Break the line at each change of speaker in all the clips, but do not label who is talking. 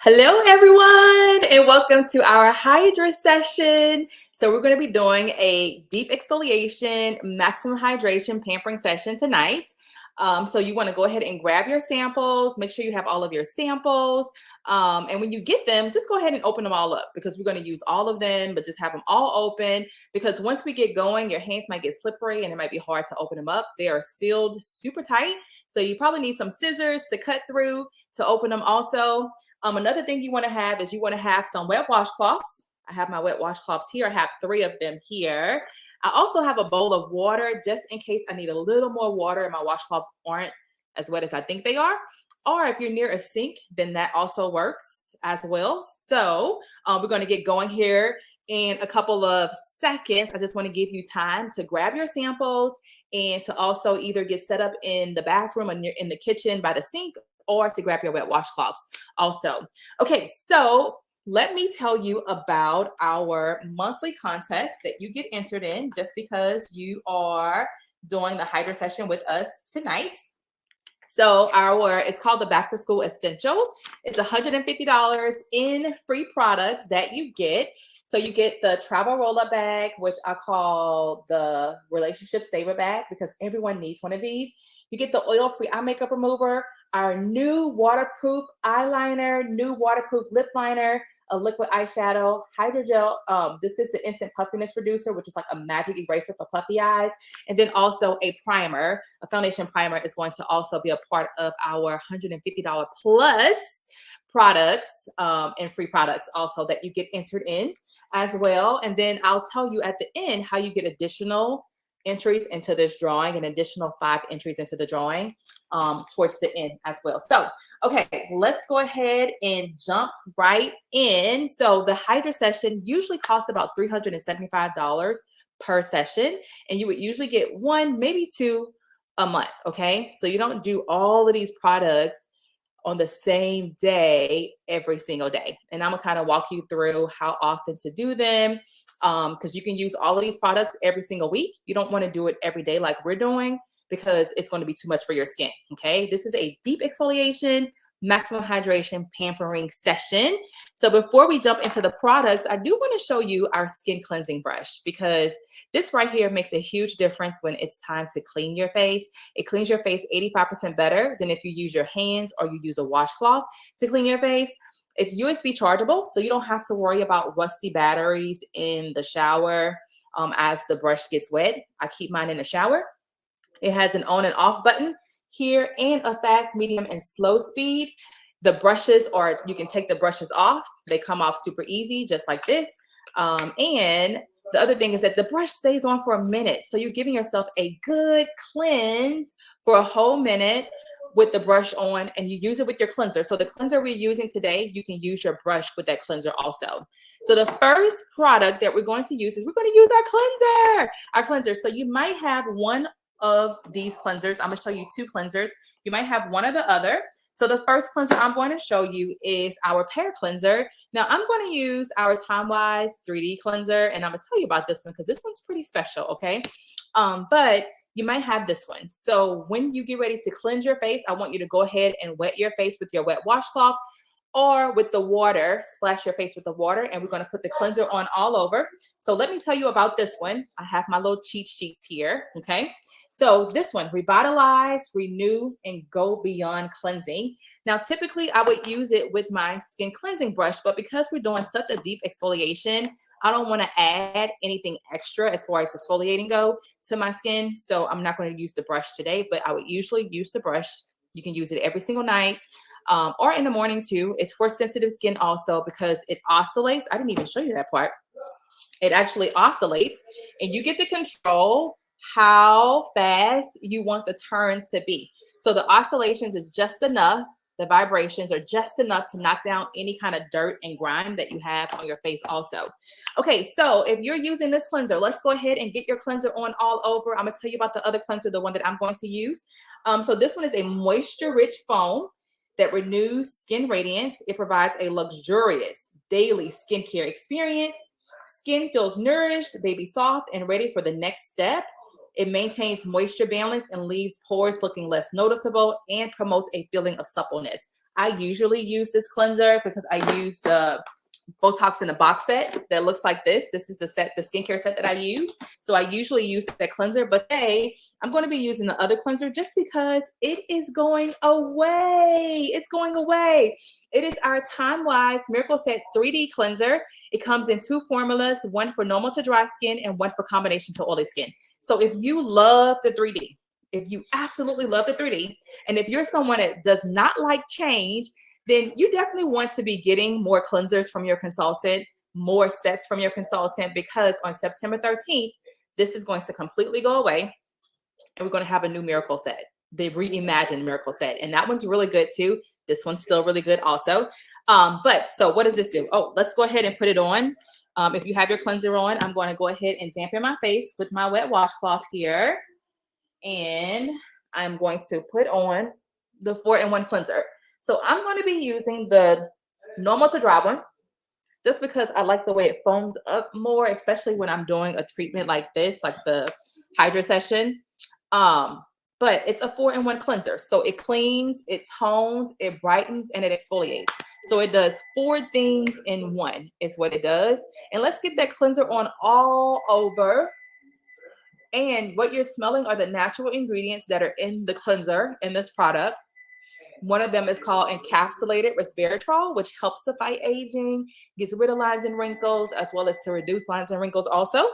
Hello, everyone, and welcome to our Hydra session. So we're going to be doing a deep exfoliation, maximum hydration, pampering session tonight. So you want to go ahead and grab your samples. Make sure you have all of your samples. And when you get them, just go ahead and open them all up because we're going to use all of them, but just have them all open because once we get going, your hands might get slippery and it might be hard to open them up. They are sealed super tight. So you probably need some scissors to cut through to open them also. Another thing you want to have is you want to have some wet washcloths. I have my wet washcloths here. I have 3 of them here. I also have a bowl of water just in case I need a little more water and my washcloths aren't as wet as I think they are. Or if you're near a sink, then that also works as well. So we're going to get going here in a couple of seconds. I just want to give you time to grab your samples and to also either get set up in the bathroom or in the kitchen by the sink or to grab your wet washcloths also. Okay, so let me tell you about our monthly contest that you get entered in just because you are doing the Hydra session with us tonight. So it's called the Back to School Essentials. It's $150 in free products that you get. So you get the travel roll-up bag, which I call the relationship saver bag because everyone needs one of these. You get the oil-free eye makeup remover, our new waterproof eyeliner, new waterproof lip liner, a liquid eyeshadow, hydrogel. This is the instant puffiness reducer, which is like a magic eraser for puffy eyes. And then also a primer, a foundation primer is going to also be a part of our $150 plus products and free products also that you get entered in as well. And then I'll tell you at the end how you get additional entries into this drawing, an additional 5 entries into the drawing towards the end as well. So, okay, let's go ahead and jump right in. So the Hydra session usually costs about $375 per session, and you would usually get 1, maybe 2 a month, okay? So you don't do all of these products on the same day every single day. And I'm gonna kind of walk you through how often to do them because you can use all of these products every single week. You don't want to do it every day like we're doing because it's going to be too much for your skin, okay? This is a deep exfoliation, maximum hydration, pampering session. So before we jump into the products, I do want to show you our skin cleansing brush because this right here makes a huge difference when it's time to clean your face. It cleans your face 85% better than if you use your hands or you use a washcloth to clean your face. It's USB chargeable, so you don't have to worry about rusty batteries in the shower as the brush gets wet. I keep mine in the shower. It has an on and off button here and a fast, medium, and slow speed. The brushes, or you can take the brushes off. They come off super easy, just like this. And the other thing is that the brush stays on for a minute. So you're giving yourself a good cleanse for a whole minute with the brush on, and you use it with your cleanser. So the cleanser we're using today, you can use your brush with that cleanser also. So the first product that we're going to use is we're going to use our cleanser. So you might have one of these cleansers. I'm going to show you 2 cleansers. You might have one or the other. So the first cleanser I'm going to show you is our Pear Cleanser. Now I'm going to use our Time-Wise 3D cleanser, and I'm going to tell you about this one because this one's pretty special, okay? But you might have this one. So when you get ready to cleanse your face, I want you to go ahead and wet your face with your wet washcloth or with the water, splash your face with the water, and we're going to put the cleanser on all over. So let me tell you about this one. I have my little cheat sheets here, okay? So this one, Revitalize, Renew, and Go Beyond Cleansing. Now, typically, I would use it with my skin cleansing brush, but because we're doing such a deep exfoliation, I don't want to add anything extra as far as exfoliating go to my skin. So I'm not going to use the brush today, but I would usually use the brush. You can use it every single night or in the morning too. It's for sensitive skin also because it oscillates. I didn't even show you that part. It actually oscillates, and you get to control how fast you want the turn to be. So the oscillations is just enough. The vibrations are just enough to knock down any kind of dirt and grime that you have on your face also. Okay, so if you're using this cleanser, let's go ahead and get your cleanser on all over. I'm going to tell you about the other cleanser, the one that I'm going to use. So this one is a moisture-rich foam that renews skin radiance. It provides a luxurious daily skincare experience. Skin feels nourished, baby soft, and ready for the next step. It maintains moisture balance and leaves pores looking less noticeable and promotes a feeling of suppleness. I usually use this cleanser because I use the Botox in a box set that looks like this. This is the skincare set that I use. So I usually use that cleanser, but today I'm going to be using the other cleanser just because it is going away. It's going away. It is our Time Wise Miracle Set 3D cleanser. It comes in 2 formulas, one for normal to dry skin and one for combination to oily skin. So if you love the 3D, if you absolutely love the 3D, and if you're someone that does not like change, then you definitely want to be getting more cleansers from your consultant, more sets from your consultant, because on September 13th, this is going to completely go away and we're going to have a new miracle set. The reimagined miracle set. And that one's really good too. This one's still really good also. But so what does this do? Oh, let's go ahead and put it on. If you have your cleanser on, I'm going to go ahead and dampen my face with my wet washcloth here. And I'm going to put on the 4-in-1 cleanser. So I'm going to be using the normal to dry one just because I like the way it foams up more, especially when I'm doing a treatment like this, like the Hydra Session. But it's a 4-in-1 cleanser. So it cleans, it tones, it brightens, and it exfoliates. So it does 4 things in one is what it does. And let's get that cleanser on all over. And what you're smelling are the natural ingredients that are in the cleanser in this product. One of them is called encapsulated resveratrol, which helps to fight aging, gets rid of lines and wrinkles, as well as to reduce lines and wrinkles also.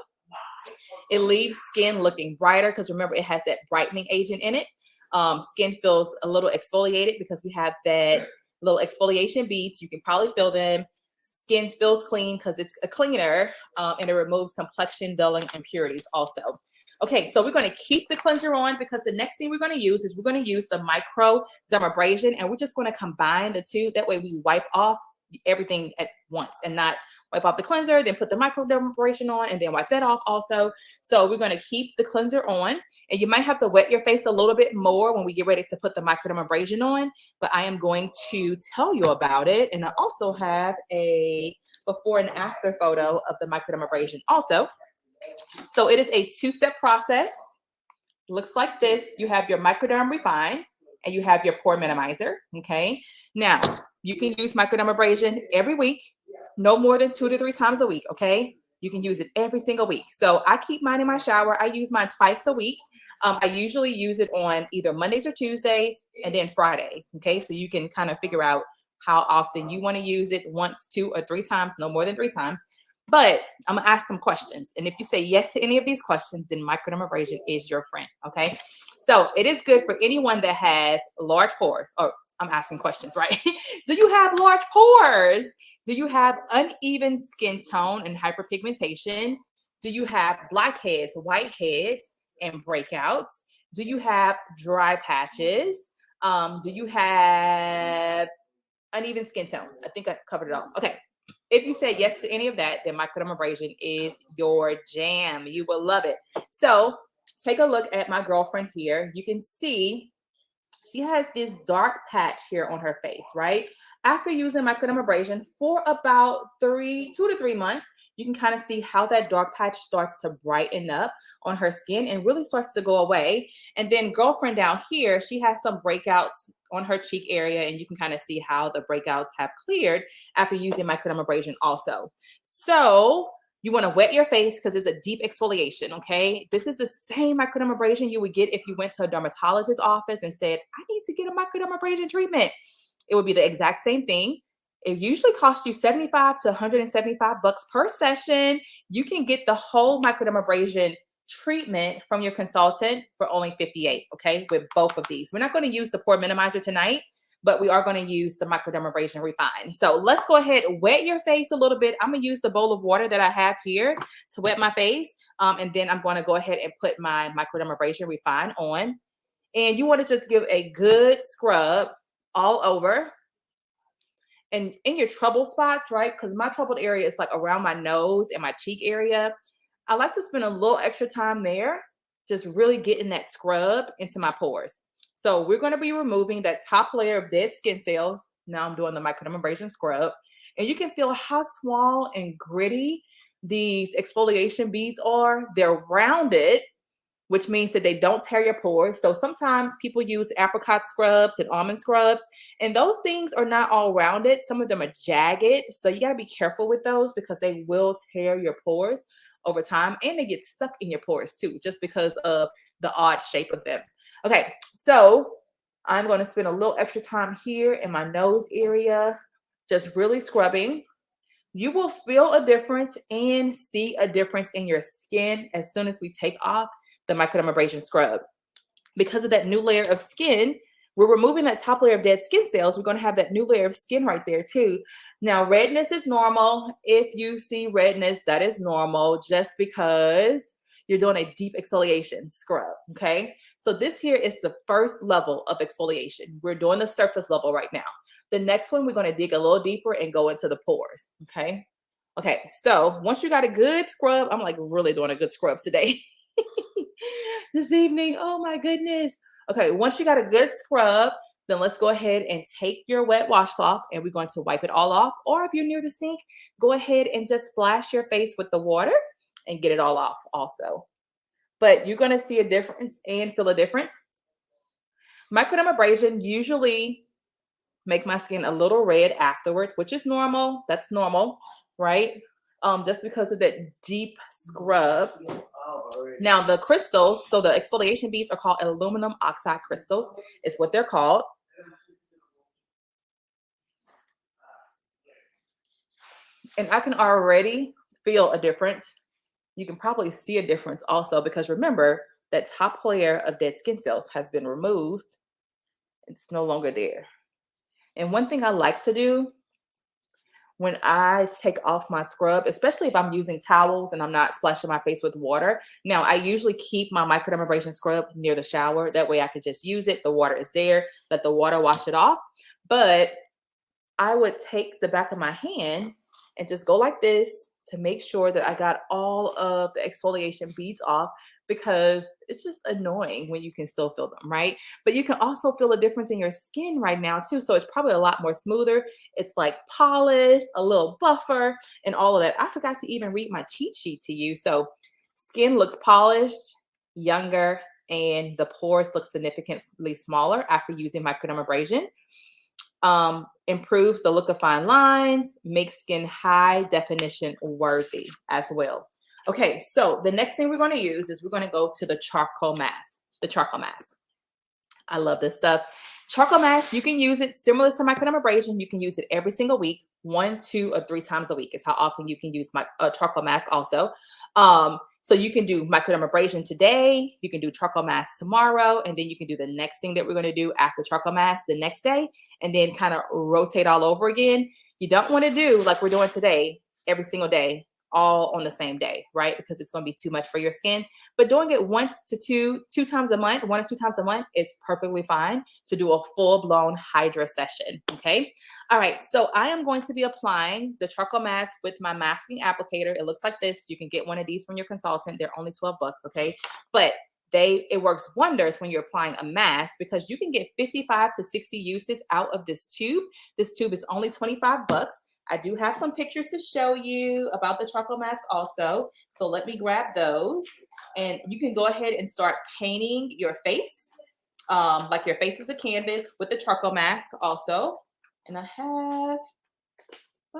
It leaves skin looking brighter because remember, it has that brightening agent in it. Skin feels a little exfoliated because we have that little exfoliation beads. You can probably feel them. Skin feels clean because it's a cleaner, and it removes complexion dulling impurities also. Okay, so we're going to keep the cleanser on because the next thing we're going to use is we're going to use the microdermabrasion, and we're just going to combine the two. That way we wipe off everything at once and not wipe off the cleanser, then put the microdermabrasion on, and then wipe that off also. So we're going to keep the cleanser on, and you might have to wet your face a little bit more when we get ready to put the microdermabrasion on, but I am going to tell you about it. And I also have a before and after photo of the microdermabrasion also. So it is a 2-step process. Looks like this. You have your microderm refine and you have your pore minimizer. Okay. Now you can use microdermabrasion every week, no more than 2 to 3 times a week. Okay. You can use it every single week. So I keep mine in my shower. I use mine twice a week. I usually use it on either Mondays or Tuesdays and then Fridays. Okay. So you can kind of figure out how often you want to use it, once, 2 or 3 times, no more than 3 times. But I'm going to ask some questions. And if you say yes to any of these questions, then microdermabrasion is your friend. Okay. So it is good for anyone that has large pores. Or I'm asking questions, right? Do you have large pores? Do you have uneven skin tone and hyperpigmentation? Do you have blackheads, whiteheads, and breakouts? Do you have dry patches? Do you have uneven skin tone? I think I covered it all. Okay. If you say yes to any of that, then microdermabrasion is your jam. You will love it. So take a look at my girlfriend here. You can see she has this dark patch here on her face, right? After using microdermabrasion for about 2 to 3 months, you can kind of see how that dark patch starts to brighten up on her skin and really starts to go away. And then girlfriend down here, she has some breakouts on her cheek area, and you can kind of see how the breakouts have cleared after using microdermabrasion also. So you want to wet your face because it's a deep exfoliation, okay? This is the same microdermabrasion you would get if you went to a dermatologist's office and said, I need to get a microdermabrasion treatment. It would be the exact same thing. It usually costs you $75 to $175 per session. You can get the whole microdermabrasion treatment from your consultant for only $58, okay, with both of these. We're not going to use the pore minimizer tonight, but we are going to use the microdermabrasion refine. So let's go ahead, wet your face a little bit. I'm going to use the bowl of water that I have here to wet my face. And then I'm going to go ahead and put my microdermabrasion refine on. And you want to just give a good scrub all over. And in your trouble spots, right? Because my troubled area is like around my nose and my cheek area. I like to spend a little extra time there, just really getting that scrub into my pores. So we're going to be removing that top layer of dead skin cells. Now I'm doing the microdermabrasion scrub. And you can feel how small and gritty these exfoliation beads are. They're rounded, which means that they don't tear your pores. So sometimes people use apricot scrubs and almond scrubs, and those things are not all rounded. Some of them are jagged. So you got to be careful with those because they will tear your pores over time, and they get stuck in your pores too, just because of the odd shape of them. Okay, so I'm going to spend a little extra time here in my nose area, just really scrubbing. You will feel a difference and see a difference in your skin as soon as we take off the microdermabrasion scrub. Because of that new layer of skin, we're removing that top layer of dead skin cells. We're going to have that new layer of skin right there too. Now, redness is normal. If you see redness, that is normal just because you're doing a deep exfoliation scrub, okay? So this here is the first level of exfoliation. We're doing the surface level right now. The next one, we're going to dig a little deeper and go into the pores, okay? Okay, so once you got a good scrub, I'm like really doing a good scrub today. This evening, oh my goodness. Okay, once you got a good scrub, then let's go ahead and take your wet washcloth and we're going to wipe it all off. Or if you're near the sink, go ahead and just splash your face with the water and get it all off also. But you're going to see a difference and feel a difference. Microdermabrasion usually make my skin a little red afterwards, which is normal. That's normal, right? Just because of that deep scrub. Now the crystals, so the exfoliation beads are called aluminum oxide crystals, is what they're called. And I can already feel a difference. You can probably see a difference also because remember that top layer of dead skin cells has been removed. It's no longer there. And one thing I like to do when I take off my scrub, especially if I'm using towels and I'm not splashing my face with water. Now, I usually keep my microdermabrasion scrub near the shower. That way I can just use it. The water is there. Let the water wash it off. But I would take the back of my hand and just go like this to make sure that I got all of the exfoliation beads off because it's just annoying when you can still feel them, right? But you can also feel a difference in your skin right now too. So it's probably a lot more smoother. It's like polished, a little buffer, and all of that. I forgot to even read my cheat sheet to you. So skin looks polished, younger, and the pores look significantly smaller after using microdermabrasion. Improves the look of fine lines, makes skin high definition worthy as well. Okay, so the next thing we're going to use is we're going to go to the charcoal mask. The charcoal mask. I love this stuff. Charcoal mask, you can use it similar to microdermabrasion. You can use it every single week, 1, 2, or 3 times a week is how often you can use my charcoal mask also. So you can do microdermabrasion today, you can do charcoal mask tomorrow, and then you can do the next thing that we're going to do after charcoal mask the next day, and then kind of rotate all over again. You don't want to do like we're doing today every single day, all on the same day, right? Because it's going to be too much for your skin. But doing it once to two times a month, 1 or 2 times a month is perfectly fine to do a full-blown Hydra session, okay? All right, so I am going to be applying the charcoal mask with my masking applicator. It looks like this. You can get one of these from your consultant. They're only 12 bucks, okay? But it works wonders when you're applying a mask because you can get 55 to 60 uses out of this tube. This tube is only 25 bucks. I do have some pictures to show you about the charcoal mask also. So let me grab those and you can go ahead and start painting your face. Like your face is a canvas with the charcoal mask also. And I thought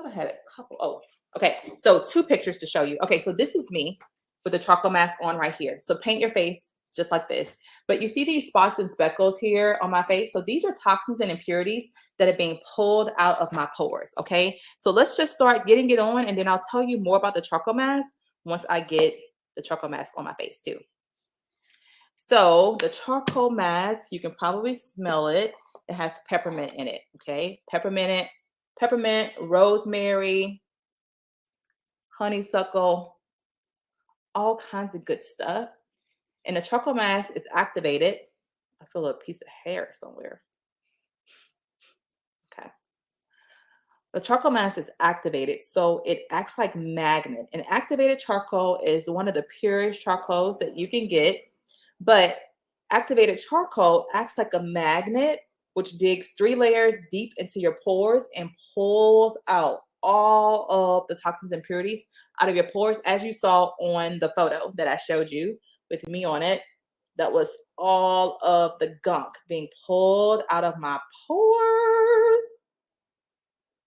I had a couple. Oh, okay. So 2 pictures to show you. Okay, so this is me with the charcoal mask on right here. So paint your face just like this. But you see these spots and speckles here on my face? So these are toxins and impurities that are being pulled out of my pores, okay? So let's just start getting it on, and then I'll tell you more about the charcoal mask once I get the charcoal mask on my face too. So the charcoal mask, you can probably smell it. It has peppermint in it, okay? Peppermint, rosemary, honeysuckle, all kinds of good stuff. And the charcoal mask is activated. I feel a piece of hair somewhere. Okay. The charcoal mask is activated, so it acts like magnet. And activated charcoal is one of the purest charcoals that you can get. But activated charcoal acts like a magnet, which digs 3 layers deep into your pores and pulls out all of the toxins and impurities out of your pores, as you saw on the photo that I showed you with me on it. That was all of the gunk being pulled out of my pores.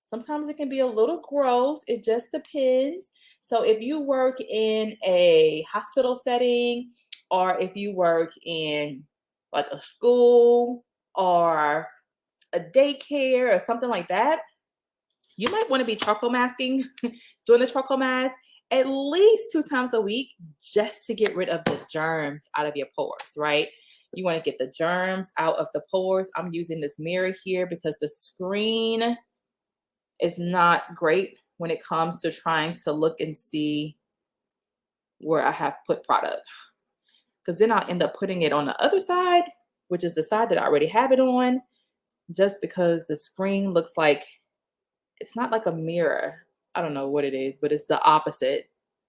Sometimes it can be a little gross. It just depends. So if you work in a hospital setting, or if you work in like a school or a daycare or something like that, you might want to be charcoal masking, doing the charcoal mask at least 2 times a week, just to get rid of the germs out of your pores, right? You want to get the germs out of the pores. I'm using this mirror here because the screen is not great when it comes to trying to look and see where I have put product. Because then I'll end up putting it on the other side, which is the side that I already have it on, just because the screen looks like it's not like a mirror. I don't know what it is, but it's the opposite.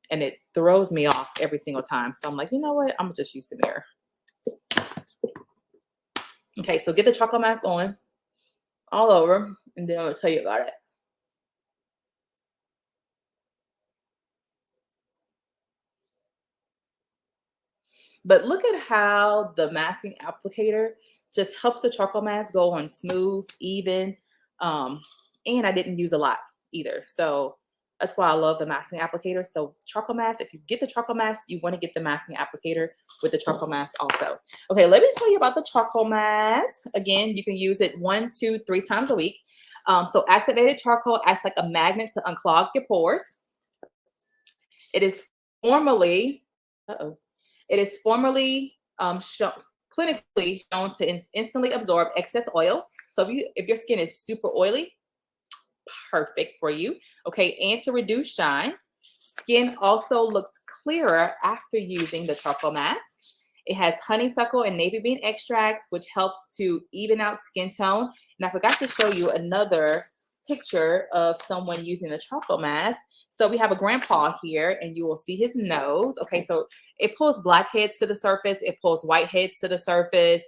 And it throws me off every single time. So I'm like, you know what? I'm gonna just use the mirror. Okay, so get the chocolate mask on all over, and then I'm gonna tell you about it. But look at how the masking applicator just helps the charcoal mask go on smooth, even. Um, and I didn't use a lot either. So that's why I love the masking applicator. So charcoal mask, if you get the charcoal mask, you want to get the masking applicator with the charcoal mask also. Okay, let me tell you about the charcoal mask. Again, you can use it 1, 2, 3 times a week. So activated charcoal acts like a magnet to unclog your pores. It is formally, uh-oh, it is formally clinically shown to instantly absorb excess oil. So if your skin is super oily, perfect for you. Okay, and to reduce shine. Skin also looks clearer after using the charcoal mask. It has honeysuckle and navy bean extracts, which helps to even out skin tone. And I forgot to show you another picture of someone using the charcoal mask. So we have a grandpa here, and you will see his nose. Okay, so it pulls blackheads to the surface. It pulls whiteheads to the surface.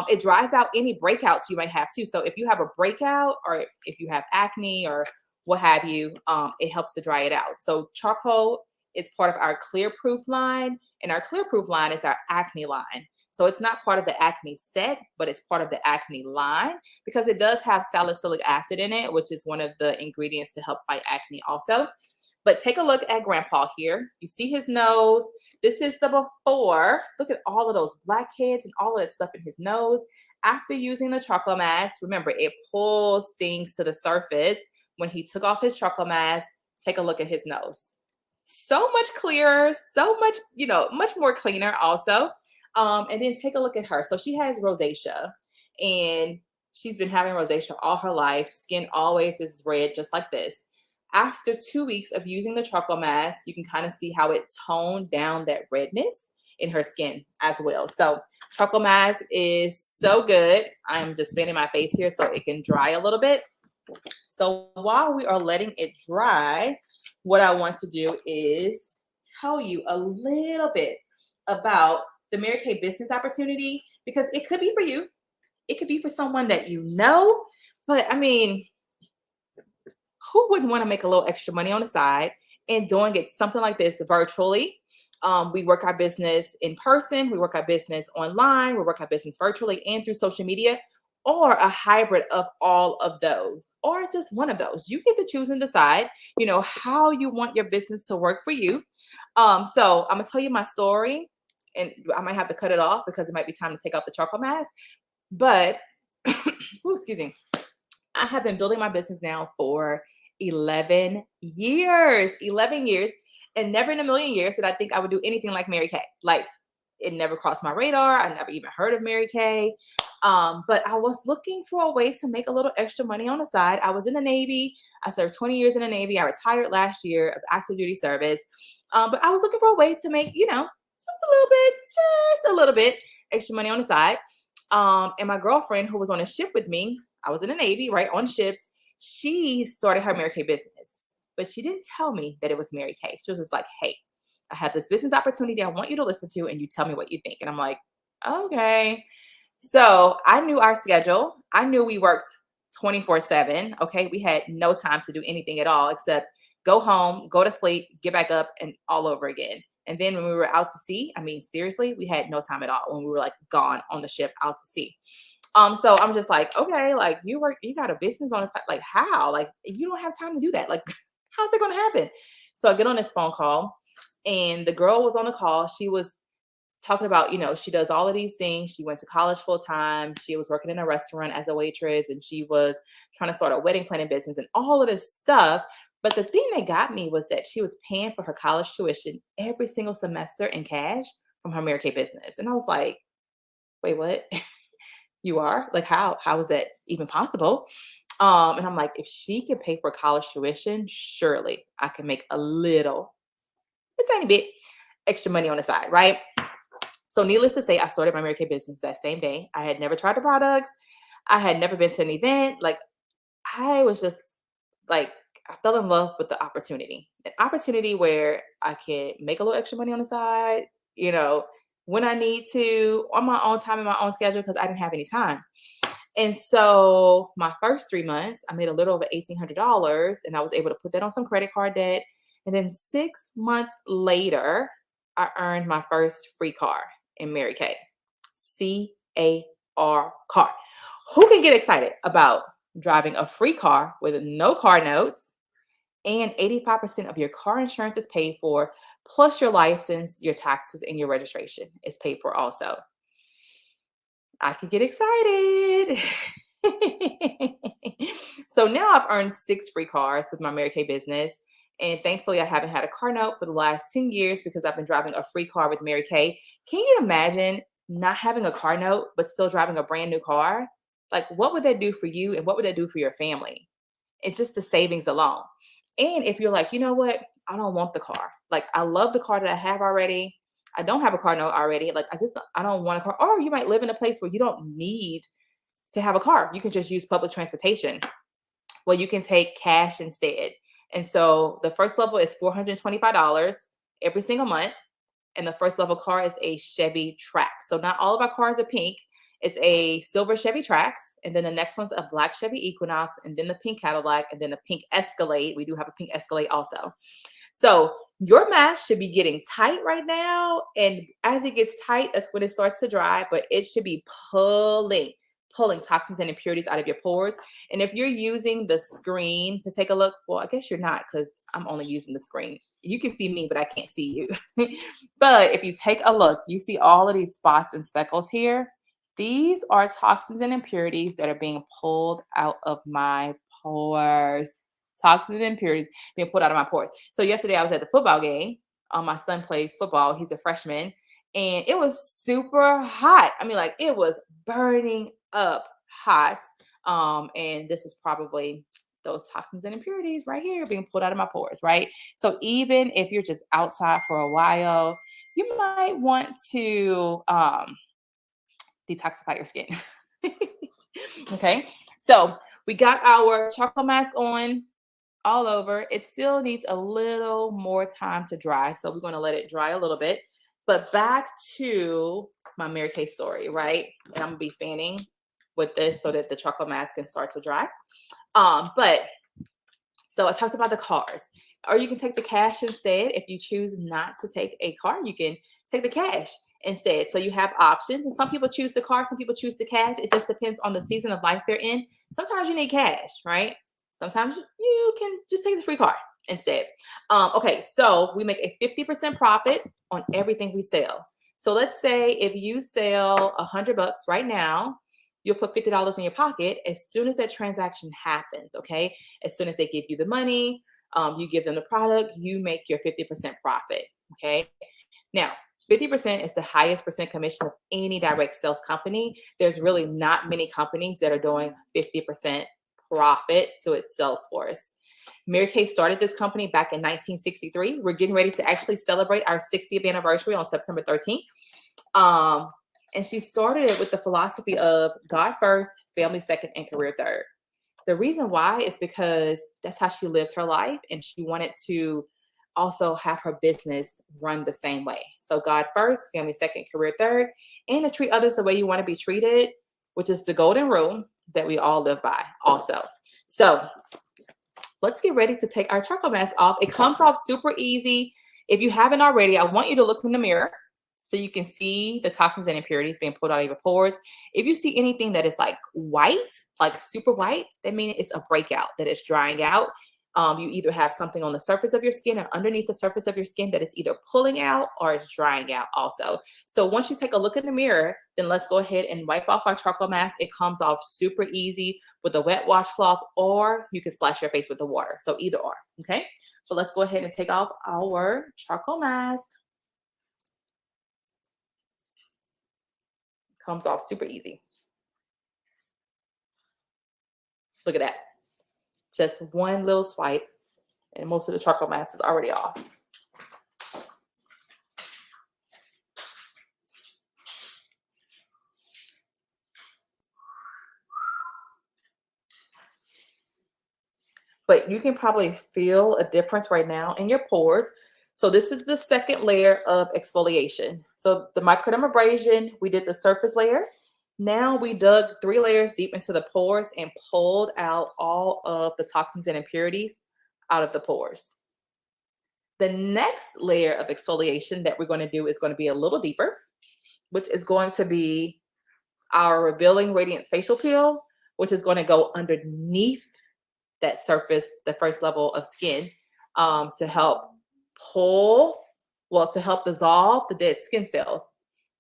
It dries out any breakouts you might have too. So if you have a breakout, or if you have acne or what have you, it helps to dry it out. So charcoal is part of our clear proof line, and our clear proof line is our acne line. So it's not part of the acne set, but it's part of the acne line, because it does have salicylic acid in it, which is one of the ingredients to help fight acne also. But take a look at grandpa here. You see his nose. This is the before. Look at all of those blackheads and all of that stuff in his nose. After using the charcoal mask, remember, it pulls things to the surface. When he took off his charcoal mask, take a look at his nose. So much clearer, so much, much more cleaner also. And then take a look at her. So she has rosacea, and she's been having rosacea all her life. Skin always is red, just like this. After 2 weeks of using the charcoal mask, you can kind of see how it toned down that redness in her skin as well. So charcoal mask is so good. I'm just fanning my face here so it can dry a little bit. So while we are letting it dry, what I want to do is tell you a little bit about the Mary Kay business opportunity, because it could be for you. It could be for someone that you know. But I mean, who wouldn't want to make a little extra money on the side and doing it something like this virtually? We work our business in person. We work our business online. We work our business virtually and through social media, or a hybrid of all of those, or just one of those. You get to choose and decide, how you want your business to work for you. So I'm going to tell you my story, and I might have to cut it off because it might be time to take out the charcoal mask. But, excuse me. I have been building my business now for 11 years. 11 years. And never in a million years did I think I would do anything like Mary Kay. Like, it never crossed my radar. I never even heard of Mary Kay. But I was looking for a way to make a little extra money on the side. I was in the Navy. I served 20 years in the Navy. I retired last year of active duty service. But I was looking for a way to make, just a little bit extra money on the side. And my girlfriend, who was on a ship with me, I was in the Navy, right, on ships, she started her Mary Kay business. But she didn't tell me that it was Mary Kay. She was just like, hey, I have this business opportunity I want you to listen to, and you tell me what you think. And I'm like, okay. So I knew our schedule. I knew we worked 24/7. Okay. We had no time to do anything at all except go home, go to sleep, get back up, and all over again. And then when we were out to sea, I mean, seriously, we had no time at all when we were like gone on the ship out to sea. So I'm just like, okay, like you got a business on the side. Like how? Like you don't have time to do that. Like, how's that gonna happen? So I get on this phone call and the girl was on the call. She was talking about, she does all of these things. She went to college full time. She was working in a restaurant as a waitress and she was trying to start a wedding planning business and all of this stuff. But the thing that got me was that she was paying for her college tuition every single semester in cash from her Mary Kay business. And I was like, wait, what? You are? Like, how is that even possible? And I'm like, if she can pay for college tuition, surely I can make a tiny bit extra money on the side, right? So needless to say, I started my Mary Kay business that same day. I had never tried the products. I had never been to an event. Like I was just like, I fell in love with the opportunity, an opportunity where I can make a little extra money on the side, you know, when I need to on my own time and my own schedule, because I didn't have any time. And so my first 3 months, I made a little over $1,800 and I was able to put that on some credit card debt. And then 6 months later, I earned my first free car in Mary Kay. CAR car. Who can get excited about driving a free car with no car notes and 85% of your car insurance is paid for, plus your license, your taxes, and your registration is paid for also? I could get excited. So now I've earned 6 free cars with my Mary Kay business. And thankfully, I haven't had a car note for the last 10 years because I've been driving a free car with Mary Kay. Can you imagine not having a car note, but still driving a brand new car? Like, what would that do for you? And what would that do for your family? It's just the savings alone. And if you're like, you know what? I don't want the car. Like, I love the car that I have already. I don't have a car note already. Like, I don't want a car. Or you might live in a place where you don't need to have a car. You can just use public transportation. Well, you can take cash instead. And so the first level is $425 every single month. And the first level car is a Chevy Trax. So not all of our cars are pink. It's a silver Chevy Trax. And then the next one's a black Chevy Equinox. And then the pink Cadillac. And then the pink Escalade. We do have a pink Escalade also. So your mask should be getting tight right now. And as it gets tight, that's when it starts to dry. But it should be pulling toxins and impurities out of your pores. And if you're using the screen to take a look, well, I guess you're not because I'm only using the screen. You can see me, but I can't see you. But if you take a look, you see all of these spots and speckles here. These are toxins and impurities that are being pulled out of my pores. Toxins and impurities being pulled out of my pores. So yesterday I was at the football game. My son plays football. He's a freshman. And it was super hot. I mean, like it was burning up hot. And this is probably those toxins and impurities right here being pulled out of my pores, right? So even if you're just outside for a while, you might want to detoxify your skin. Okay. So we got our chocolate mask on all over. It still needs a little more time to dry. So we're going to let it dry a little bit. But back to my Mary Kay story, right? And I'm going to be fanning with this so that the chocolate mask can start to dry. But so I talked about the cars. Or you can take the cash instead. If you choose not to take a car, you can take the cash instead. So you have options. And some people choose the car, some people choose the cash. It just depends on the season of life they're in. Sometimes you need cash, right? Sometimes you can just take the free car instead. Okay, so we make a 50% profit on everything we sell. So let's say if you sell $100 right now, you'll put $50 in your pocket as soon as that transaction happens. Okay, as soon as they give you the money, you give them the product, you make your 50% profit. Okay, now 50% is the highest percent commission of any direct sales company. There's really not many companies that are doing 50% profit to its sales force. Mary Kay started this company back in 1963. We're getting ready to actually celebrate our 60th anniversary on September 13th. And she started it with the philosophy of God first, family second, and career third. The reason why is because that's how she lives her life. And she wanted to also have her business run the same way. So God first, family second, career third, and to treat others the way you want to be treated, which is the golden rule that we all live by also. So let's get ready to take our charcoal mask off. It comes off super easy. If you haven't already, I want you to look in the mirror so you can see the toxins and impurities being pulled out of your pores. If you see anything that is like white, like super white, that means it's a breakout, that it's drying out. You either have something on the surface of your skin or underneath the surface of your skin that it's either pulling out or it's drying out also. So once you take a look in the mirror, then let's go ahead and wipe off our charcoal mask. It comes off super easy with a wet washcloth, or you can splash your face with the water. So either or, okay? So let's go ahead and take off our charcoal mask. Comes off super easy. Look at that. Just one little swipe, and most of the charcoal mask is already off. But you can probably feel a difference right now in your pores. So this is the second layer of exfoliation. So the microdermabrasion, we did the surface layer. Now we dug 3 layers deep into the pores and pulled out all of the toxins and impurities out of the pores. The next layer of exfoliation that we're going to do is going to be a little deeper, which is going to be our Revealing Radiance Facial Peel, which is going to go underneath that surface, the first level of skin, to help to help dissolve the dead skin cells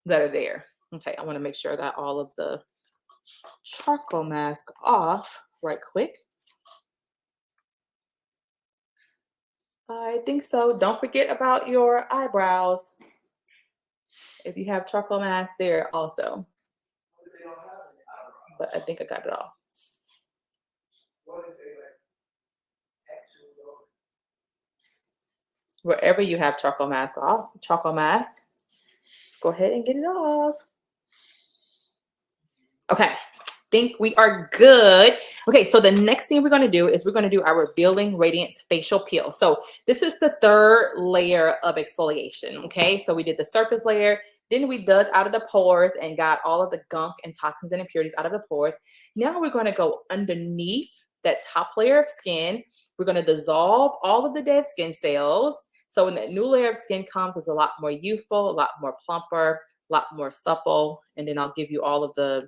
that are there. Okay, I want to make sure I got all of the charcoal mask off right quick. I think so. Don't forget about your eyebrows. If you have charcoal mask there also. But I think I got it all. Wherever you have charcoal mask off, go ahead and get it off. Okay, think we are good. Okay, so the next thing we're going to do is we're going to do our Revealing Radiance Facial Peel. So this is the third layer of exfoliation. Okay, so we did the surface layer, then we dug out of the pores and got all of the gunk and toxins and impurities out of the pores. Now we're going to go underneath that top layer of skin. We're going to dissolve all of the dead skin cells. So when that new layer of skin comes, it's a lot more youthful, a lot more plumper, a lot more supple. And then I'll give you all of the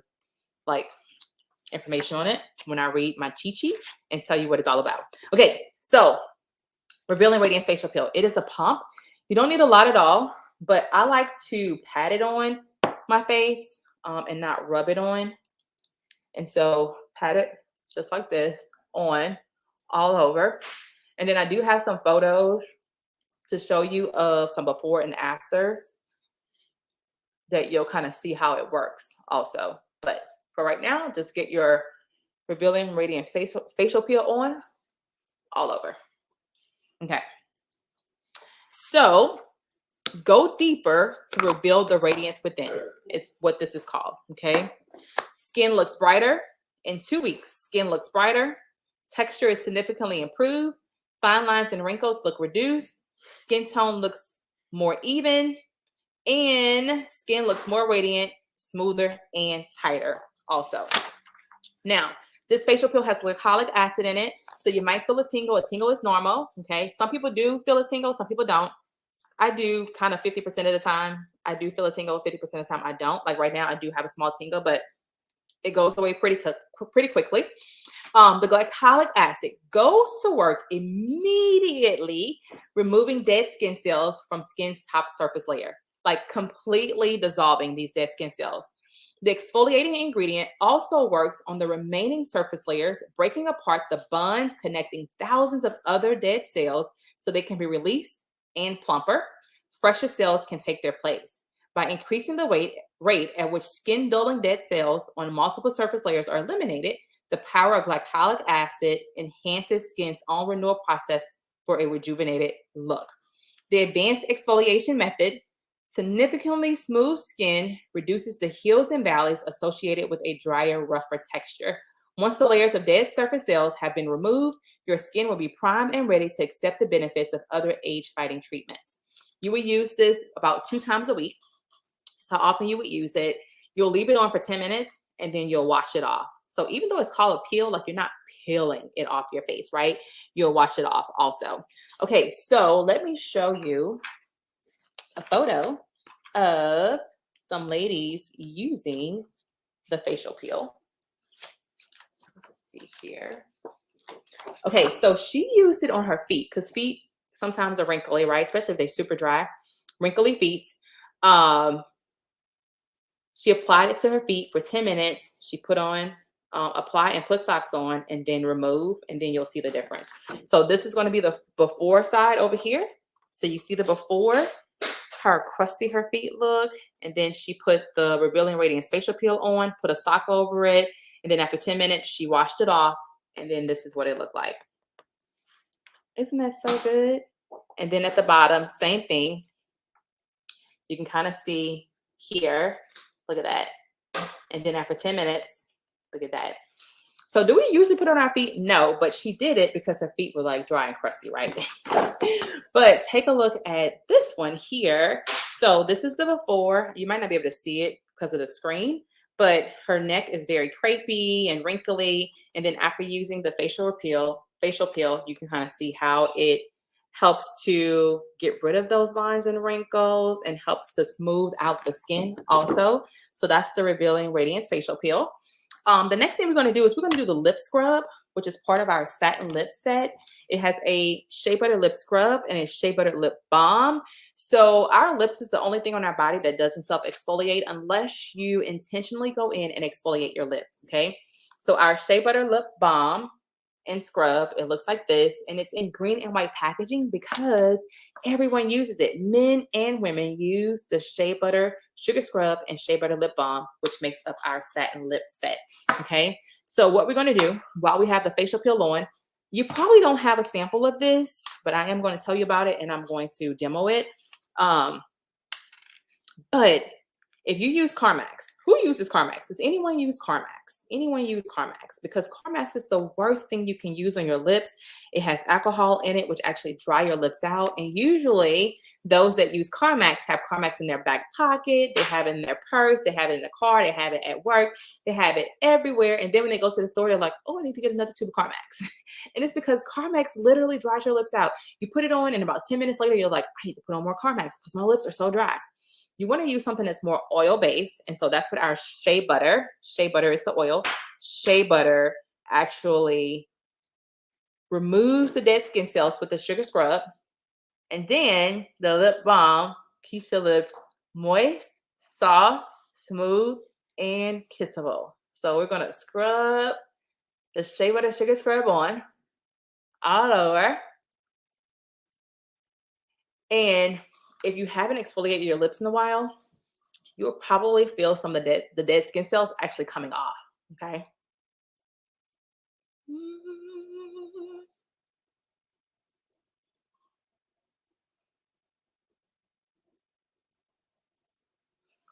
information on it when I read my cheat sheet and tell you what it's all about. Okay, so Revealing Radiance Facial Peel. It is a pump. You don't need a lot at all, but I like to pat it on my face and not rub it on. And so pat it just like this on all over. And then I do have some photos to show you of some before and afters that you'll kind of see how it works also. But for right now, just get your Revealing Radiant Facial Peel on all over. Okay. So go deeper to reveal the radiance within. It's what this is called. Okay. Skin looks brighter. In 2 weeks, skin looks brighter. Texture is significantly improved. Fine lines and wrinkles look reduced. Skin tone looks more even. And skin looks more radiant, smoother, and tighter also. Now, this facial peel has glycolic acid in it, so you might feel a tingle. A tingle is normal, okay? Some people do feel a tingle, some people don't. I do kind of 50% of the time. I do feel a tingle, 50% of the time I don't. Like right now, I do have a small tingle, but it goes away pretty quickly. The glycolic acid goes to work immediately, removing dead skin cells from skin's top surface layer, like completely dissolving these dead skin cells. The exfoliating ingredient also works on the remaining surface layers, breaking apart the bonds connecting thousands of other dead cells so they can be released and plumper. Fresher cells can take their place. By increasing the rate at which skin-dulling dead cells on multiple surface layers are eliminated, the power of glycolic acid enhances skin's own renewal process for a rejuvenated look. The advanced exfoliation method significantly smooths skin, reduces the hills and valleys associated with a drier, rougher texture. Once the layers of dead surface cells have been removed, your skin will be primed and ready to accept the benefits of other age-fighting treatments. You will use this about 2 times a week. That's how often you would use it. You'll leave it on for 10 minutes and then you'll wash it off. So even though it's called a peel, like you're not peeling it off your face, right? You'll wash it off also. Okay, so let me show you a photo of some ladies using the facial peel. Let's see here. Okay, so she used it on her feet because feet sometimes are wrinkly, right? Especially if they're super dry, wrinkly feet. Um, she applied it to her feet for 10 minutes. She put on, apply and put socks on, and then remove, and then you'll see the difference. So this is going to be the before side over here. So you see the before, how crusty her feet look, and then she put the Revealing Radiance facial peel on, put a sock over it, and then after 10 minutes, she washed it off, and then this is what it looked like. Isn't that so good? And then at the bottom, same thing. You can kind of see here. Look at that. And then after 10 minutes, look at that. So do we usually put it on our feet? No, but she did it because her feet were like dry and crusty, right? But take a look at this one here. So this is the before. You might not be able to see it because of the screen, but her neck is very crepey and wrinkly. And then after using the facial peel, you can kind of see how it helps to get rid of those lines and wrinkles and helps to smooth out the skin also. So that's the Revealing Radiance facial peel. The next thing we're going to do is we're going to do the lip scrub, which is part of our satin lip set. It has a shea butter lip scrub and a shea butter lip balm. So our lips is the only thing on our body that doesn't self-exfoliate unless you intentionally go in and exfoliate your lips, okay? So our shea butter lip balm and scrub, it looks like this, and it's in green and white packaging because everyone uses it. Men and women use the shea butter sugar scrub and shea butter lip balm, which makes up our satin lip set. Okay, so what we're going to do while we have the facial peel on, you probably don't have a sample of this, but I am going to tell you about it and I'm going to demo it. But if you use Carmex, who uses Carmex? Does anyone use Carmex? Anyone use Carmex? Because Carmex is the worst thing you can use on your lips. It has alcohol in it, which actually dry your lips out. And usually those that use Carmex have Carmex in their back pocket. They have it in their purse. They have it in the car. They have it at work. They have it everywhere. And then when they go to the store, they're like, oh, I need to get another tube of Carmex. And it's because Carmex literally dries your lips out. You put it on and about 10 minutes later, you're like, I need to put on more Carmex because my lips are so dry. You want to use something that's more oil-based. And so that's what our shea butter is the oil. Shea butter actually removes the dead skin cells with the sugar scrub. And then the lip balm keeps your lips moist, soft, smooth, and kissable. So we're going to scrub the shea butter sugar scrub on all over. And if you haven't exfoliated your lips in a while, you'll probably feel some of the dead skin cells actually coming off, okay?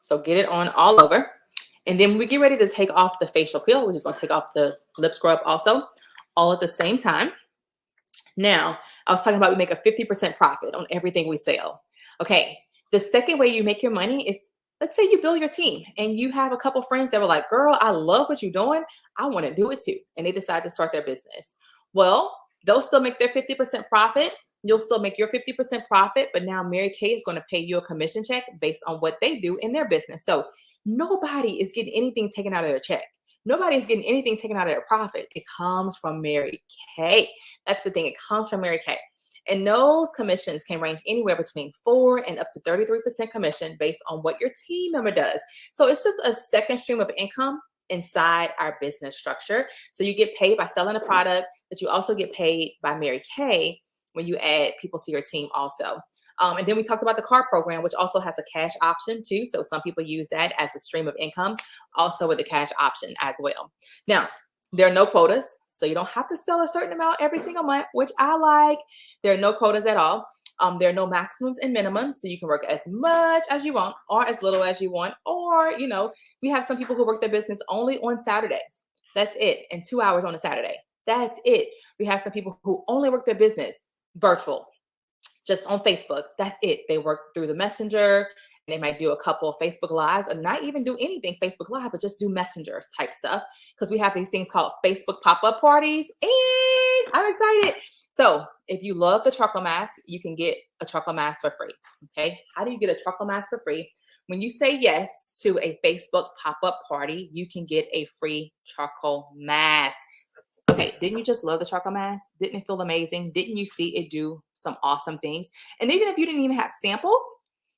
So get it on all over. And then when we get ready to take off the facial peel, we're just gonna take off the lip scrub also, all at the same time. Now, I was talking about we make a 50% profit on everything we sell. Okay, the second way you make your money is, let's say you build your team and you have a couple friends that were like, girl, I love what you're doing. I want to do it too. And they decide to start their business. Well, they'll still make their 50% profit. You'll still make your 50% profit, but now Mary Kay is going to pay you a commission check based on what they do in their business. So nobody is getting anything taken out of their check. Nobody is getting anything taken out of their profit. It comes from Mary Kay. That's the thing. It comes from Mary Kay. And those commissions can range anywhere between 4 and up to 33% commission based on what your team member does. So it's just a second stream of income inside our business structure. So you get paid by selling a product, but you also get paid by Mary Kay when you add people to your team also. And then we talked about the card program, which also has a cash option too. So some people use that as a stream of income, also with a cash option as well. Now, there are no quotas. So you don't have to sell a certain amount every single month, which I like. There are no quotas at all. There are no maximums and minimums. So you can work as much as you want or as little as you want. Or, you know, we have some people who work their business only on Saturdays. That's it. And 2 hours on a Saturday. That's it. We have some people who only work their business virtual, just on Facebook. That's it. They work through the messenger they might do a couple of Facebook Lives or not even do anything Facebook Live, but just do Messenger type stuff because we have these things called Facebook pop-up parties. And I'm excited. So if you love the charcoal mask, you can get a charcoal mask for free. Okay. How do you get a charcoal mask for free? When you say yes to a Facebook pop-up party, you can get a free charcoal mask. Okay, didn't you just love the charcoal mask? Didn't it feel amazing? Didn't you see it do some awesome things? And even if you didn't even have samples,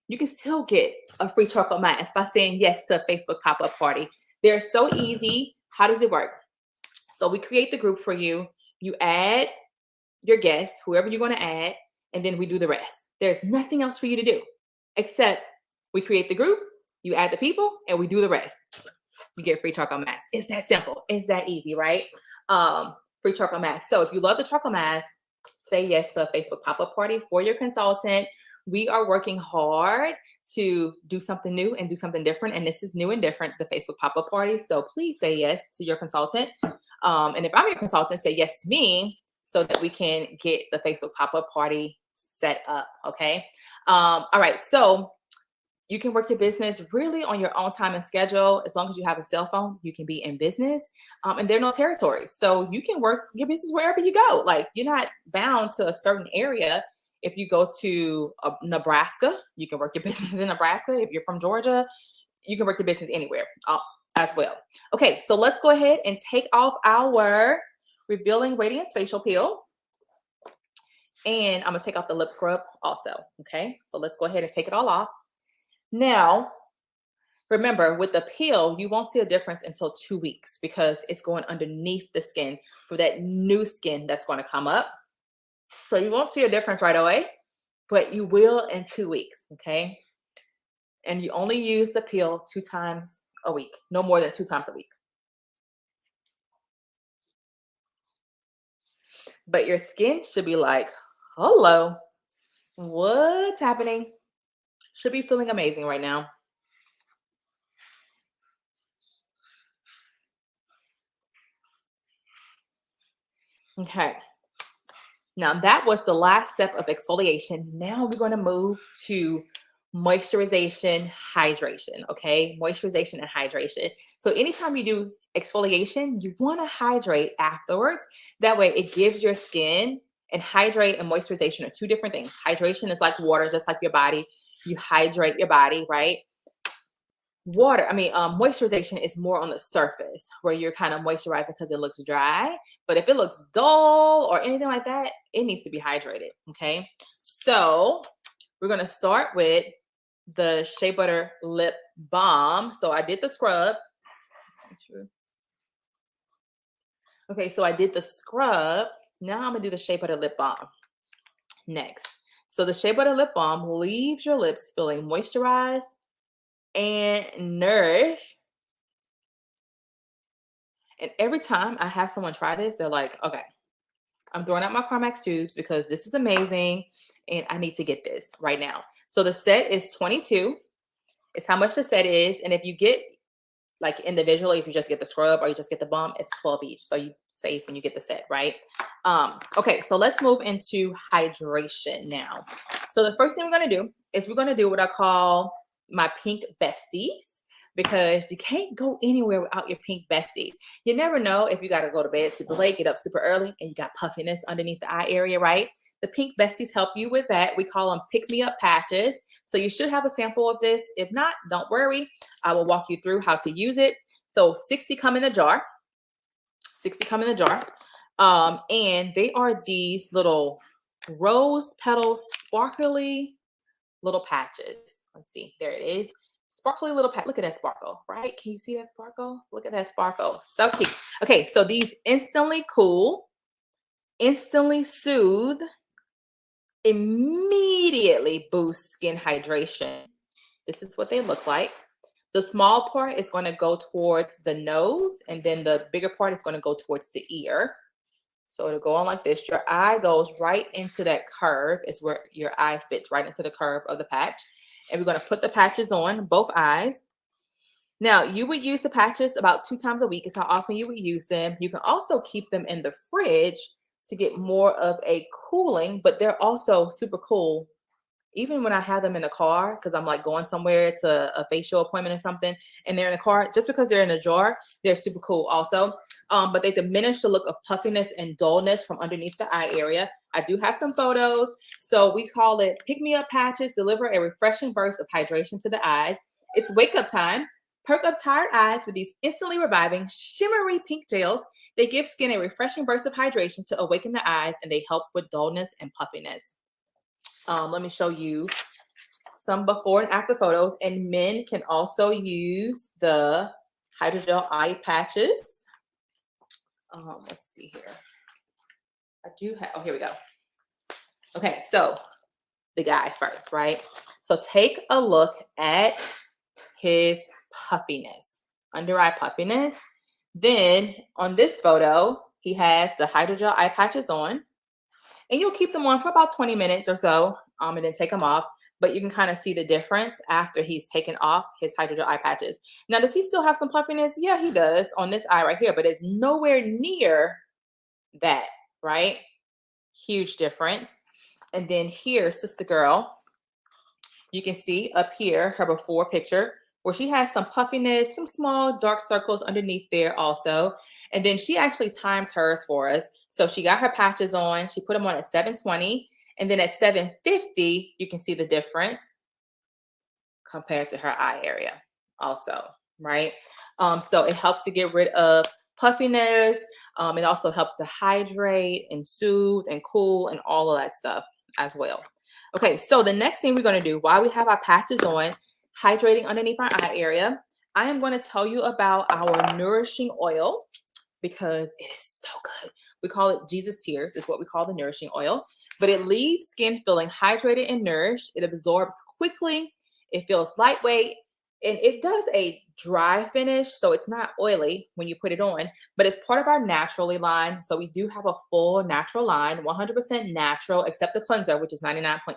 you can still get a free charcoal mask by saying yes to a Facebook pop-up party. They're so easy. How does it work? So we create the group for you. You add your guests, whoever you're going to add, and then we do the rest. There's nothing else for you to do except we create the group, you add the people, and we do the rest. You get free charcoal mask. It's that simple. It's that easy, right? Free charcoal mask. So if you love the charcoal mask, say yes to a Facebook pop-up party for your consultant. We are working hard to do something new and do something different. And this is new and different, the Facebook pop-up party. So please say yes to your consultant. And if I'm your consultant, say yes to me so that we can get the Facebook pop-up party set up. Okay. All right. So you can work your business really on your own time and schedule. As long as you have a cell phone, you can be in business. And there are no territories. So you can work your business wherever you go. Like, you're not bound to a certain area. If you go to Nebraska, you can work your business in Nebraska. If you're from Georgia, you can work your business anywhere as well. Okay, so let's go ahead and take off our Revealing Radiance Facial Peel. And I'm going to take off the lip scrub also. Okay, so let's go ahead and take it all off. Now, remember, with the peel, you won't see a difference until 2 weeks because it's going underneath the skin for that new skin that's going to come up. So you won't see a difference right away, but you will in 2 weeks, okay? And you only use the peel 2 times a week, no more than 2 times a week. But your skin should be like, hello, what's happening? Should be feeling amazing right now. Okay. Now that was the last step of exfoliation. Now we're going to move to moisturization, hydration. Okay. Moisturization and hydration. So anytime you do exfoliation, you want to hydrate afterwards. That way it gives your skin, and hydrate and moisturization are 2 different things. Hydration is like water, just like your body. You hydrate your body, right? Moisturization is more on the surface where you're kind of moisturizing because it looks dry. But if it looks dull or anything like that, it needs to be hydrated. Okay. So we're going to start with the Shea Butter Lip Balm. So I did the scrub. Okay. So I did the scrub. Now I'm going to do the Shea Butter Lip Balm next. So the Shea Butter Lip Balm leaves your lips feeling moisturized and nourished. And every time I have someone try this, they're like, okay, I'm throwing out my Carmex tubes because this is amazing and I need to get this right now. So the set is 22. It's how much the set is. And if you get like individually, if you just get the scrub or you just get the balm, it's 12 each. So you save when you get the set, right? Okay, so let's move into hydration now. So the first thing we're going to do is we're going to do what I call my pink besties, because you can't go anywhere without your pink besties. You never know if you got to go to bed super late, get up super early, and you got puffiness underneath the eye area, right? The pink besties help you with that. We call them pick-me-up patches. So you should have a sample of this. If not, don't worry. I will walk you through how to use it. So 60 come in the jar. 60 come in the jar. And they are these little rose petal sparkly little patches. Let's see. There it is. Sparkly little patch. Look at that sparkle, right? Can you see that sparkle? Look at that sparkle. So cute. Okay, so these instantly cool, instantly soothe, immediately boost skin hydration. This is what they look like. The small part is going to go towards the nose, and then the bigger part is going to go towards the ear. So it'll go on like this. Your eye goes right into that curve. It's where your eye fits right into the curve of the patch. And we're going to put the patches on both eyes. Now, you would use the patches about 2 times a week is how often you would use them. You can also keep them in the fridge to get more of a cooling, but they're also super cool even when I have them in the car, because I'm like going somewhere to a facial appointment or something, and they're in the car, just because they're in a jar, they're super cool also. But they diminish the look of puffiness and dullness from underneath the eye area. I do have some photos. So we call it pick me up patches, deliver a refreshing burst of hydration to the eyes. It's wake up time. Perk up tired eyes with these instantly reviving, shimmery pink gels. They give skin a refreshing burst of hydration to awaken the eyes, and they help with dullness and puffiness. Let me show you some before and after photos. And men can also use the hydrogel eye patches. Let's see here. I do have, oh, here we go. Okay, so the guy first, right? So take a look at his puffiness, under eye puffiness. Then on this photo, he has the hydrogel eye patches on, and you'll keep them on for about 20 minutes or so, and then take them off. But you can kind of see the difference after he's taken off his hydrogel eye patches. Now, does he still have some puffiness? Yeah, he does on this eye right here, but it's nowhere near that, right? Huge difference. And then here, sister girl, you can see up here her before picture where she has some puffiness, some small dark circles underneath there also. And then she actually timed hers for us. So she got her patches on. She put them on at 720. And then at 750, you can see the difference compared to her eye area also, right? So it helps to get rid of puffiness. It also helps to hydrate and soothe and cool and all of that stuff as well. Okay, so the next thing we're going to do while we have our patches on, hydrating underneath our eye area, I am going to tell you about our nourishing oil because it is so good. We call it Jesus Tears, is what we call the nourishing oil, but it leaves skin feeling hydrated and nourished. It absorbs quickly. It feels lightweight, and it does a dry finish, so it's not oily when you put it on, but it's part of our naturally line. So we do have a full natural line, 100% natural, except the cleanser, which is 99.7%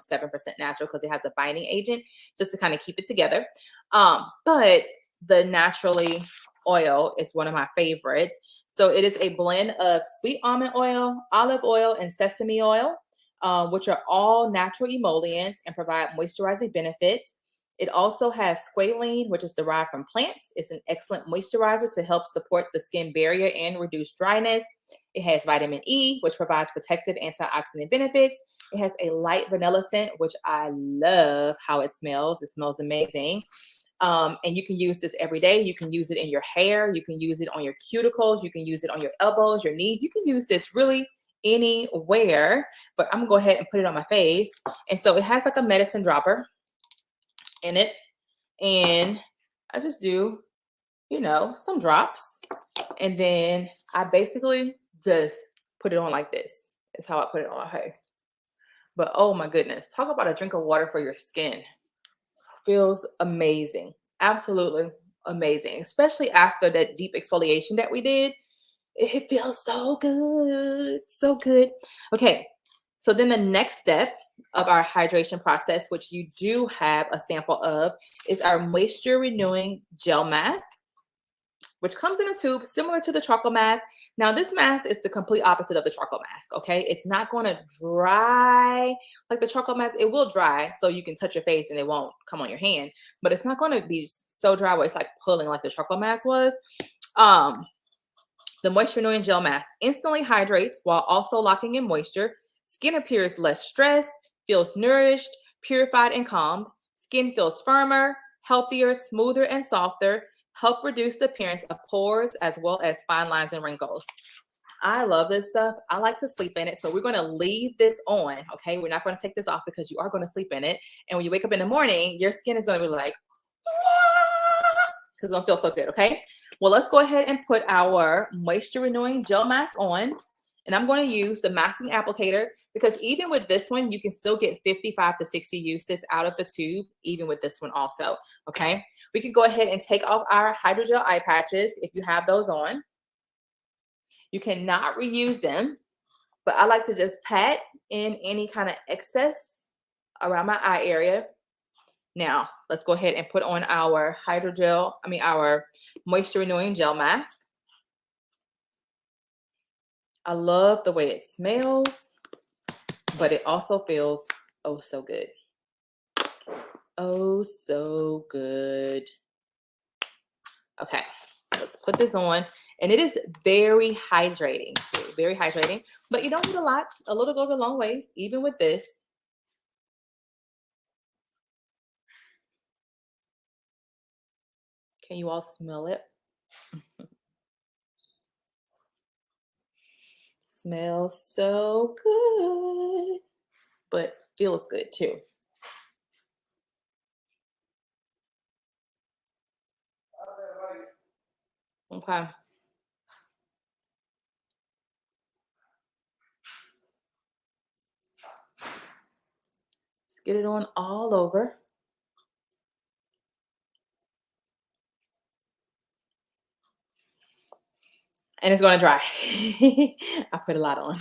natural because it has a binding agent just to kind of keep it together. But the naturally oil is one of my favorites. So it is a blend of sweet almond oil, olive oil, and sesame oil, which are all natural emollients and provide moisturizing benefits. It also has squalene, which is derived from plants. It's an excellent moisturizer to help support the skin barrier and reduce dryness. It has vitamin E, which provides protective antioxidant benefits. It has a light vanilla scent, which I love how it smells. It smells amazing. And you can use this every day. You can use it in your hair. You can use it on your cuticles. You can use it on your elbows, your knees. You can use this really anywhere, but I'm gonna go ahead and put it on my face. And so it has like a medicine dropper in it. And I just do, some drops. And then I basically just put it on like this. Is how I put it on. Hey. But oh my goodness, talk about a drink of water for your skin. Feels amazing. Absolutely amazing. Especially after that deep exfoliation that we did. It feels so good. So good. Okay. So then the next step of our hydration process, which you do have a sample of, is our moisture renewing gel mask, which comes in a tube similar to the charcoal mask. Now, this mask is the complete opposite of the charcoal mask, okay? It's not going to dry like the charcoal mask. It will dry so you can touch your face and it won't come on your hand, but it's not going to be so dry where it's like pulling like the charcoal mask was. The moisture renewing gel mask instantly hydrates while also locking in moisture. Skin appears less stressed, feels nourished, purified, and calmed. Skin feels firmer, healthier, smoother, and softer. Help reduce the appearance of pores as well as fine lines and wrinkles. I love this stuff. I like to sleep in it. So we're going to leave this on. Okay. We're not going to take this off because you are going to sleep in it. And when you wake up in the morning, your skin is going to be like, because it's going to feel so good. Okay. Well, let's go ahead and put our moisture renewing gel mask on. And I'm going to use the masking applicator because even with this one, you can still get 55 to 60 uses out of the tube, even with this one also, okay? We can go ahead and take off our hydrogel eye patches if you have those on. You cannot reuse them, but I like to just pat in any kind of excess around my eye area. Now, let's go ahead and put on our our moisture renewing gel mask. I love the way it smells, but it also feels oh so good. Oh, so good. Okay, let's put this on. And it is very hydrating too, very hydrating. But you don't need a lot. A little goes a long ways, even with this. Can you all smell it? Smells so good, but feels good too. Okay. Let's get it on all over. And it's going to dry. I put a lot on,